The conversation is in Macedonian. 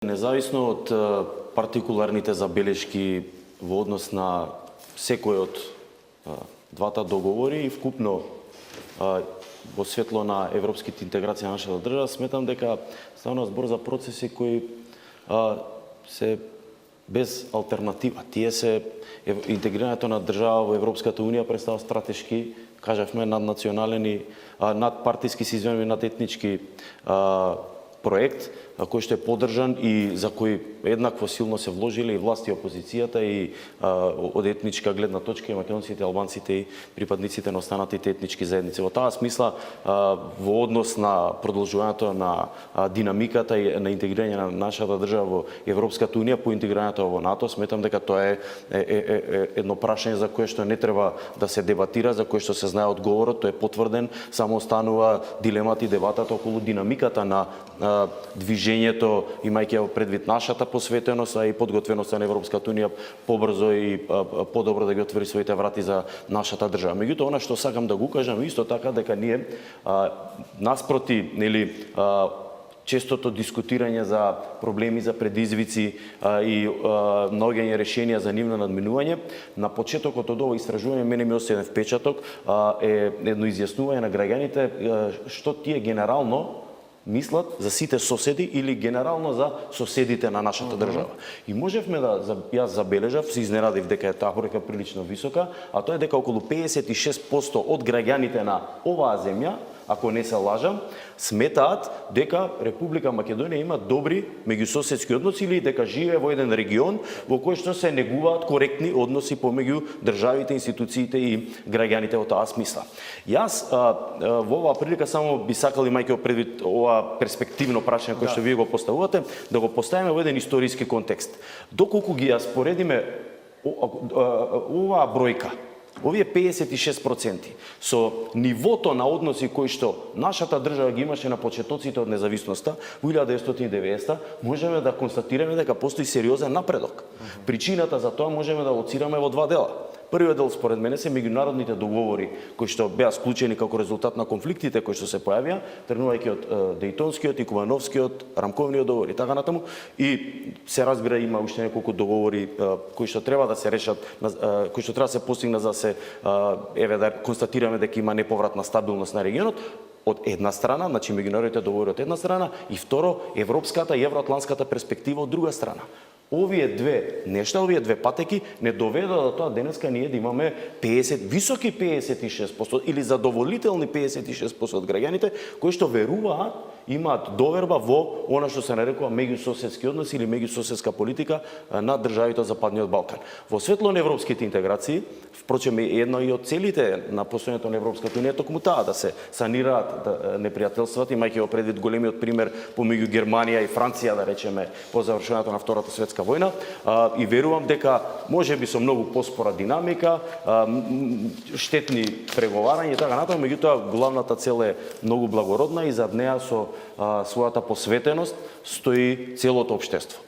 Независно од партикуларните забелешки во однос на секој од двата договори и вкупно во светло на европските интеграции на нашата држава, сметам дека станува збор за процеси кои се без алтернатива. Тие се интегрирањето на држава во Европската унија представува стратешки, кажавме, наднационален и надпартиски, се извинувам, и надетнички проект кој што е поддржан и за кој еднакво силно се вложиле и власти и опозицијата и од етничка гледна точка и македонците, албанците и припадниците на останатите етнички заедници. Во таа смисла, во однос на продолжувањето на динамиката и на интегрирање на нашата држава во Европската унија по интегрирањето во НАТО, сметам дека тоа е едно прашање за кое што не треба да се дебатира, за кое што се знае одговорот, тој е потврден, само останува дилемата и дебатата околу динамиката на движењето, имајќи предвид нашата посветеност, а и подготвеноста на Европската унија побрзо и подобро да ги отвори своите врати за нашата држава. Меѓутоа, она што сакам да го кажам исто така, дека ние наспроти, честото дискутирање за проблеми, за предизвици и наоѓање решенија за нивно надминување, на почетокот од ова истражување мене ми остана впечаток е едно изјаснување на граѓаните што тие генерално мислат за сите соседи или генерално за соседите на нашата држава. И можевме јас забележав, се изненадив дека е таа бројка прилично висока, а тоа е дека околу 56% од граѓаните на оваа земја, ако не се лажам, сметаат дека Република Македонија има добри меѓусоседски односи или дека живее во еден регион во кој што се негуваат коректни односи помеѓу државите, институциите и граѓаните во таа смисла. Јас во оваа прилика само би сакал, имајќи предвид ова перспективно прашање кој што вие го поставувате, да го поставиме во еден историски контекст. Доколку ги ја споредиме оваа бројка, овие 56% со нивото на односи кои што нашата држава ги имаше на почетоците од независноста во 1990, можеме да констатираме дека постои сериозен напредок. Причината за тоа можеме да лоцираме во два дела. Првиот дел според мене се меѓународните договори кои што беа склучени како резултат на конфликтите кои што се појавија, тргнувајќи од Дејтонскиот и Кумановскиот, рамковниот договор и така натаму, и се разбира има уште неколку договори кои што треба да се решат, кои што треба да се постигнат за да се да констатираме дека има неповратна стабилност на регионот од една страна, значи меѓународните договори од една страна, и второ европската и евроатлантската перспектива од друга страна. Овие две нешта, овие две патеки не доведоа до тоа денеска ние да имаме високи 56% или задоволителни 56% од граѓаните кои што веруваат, имаат доверба во она што се нарекува меѓусоседски односи или меѓусоседска политика на државите од Западниот Балкан. Во светло на европските интеграции, впрочем едно и од целите на постојањето на Европската унија токму таа да се санираат непријателствата, имајќи го предвид големиот пример помеѓу Германија и Франција, да речеме, по завршувањето на Втората светска војна, и верувам дека можеби со многу поспора динамика, штетни преговарања и така натаму, меѓутоа главната цел е многу благородна и зад неа со својата посветеност стои целото општество.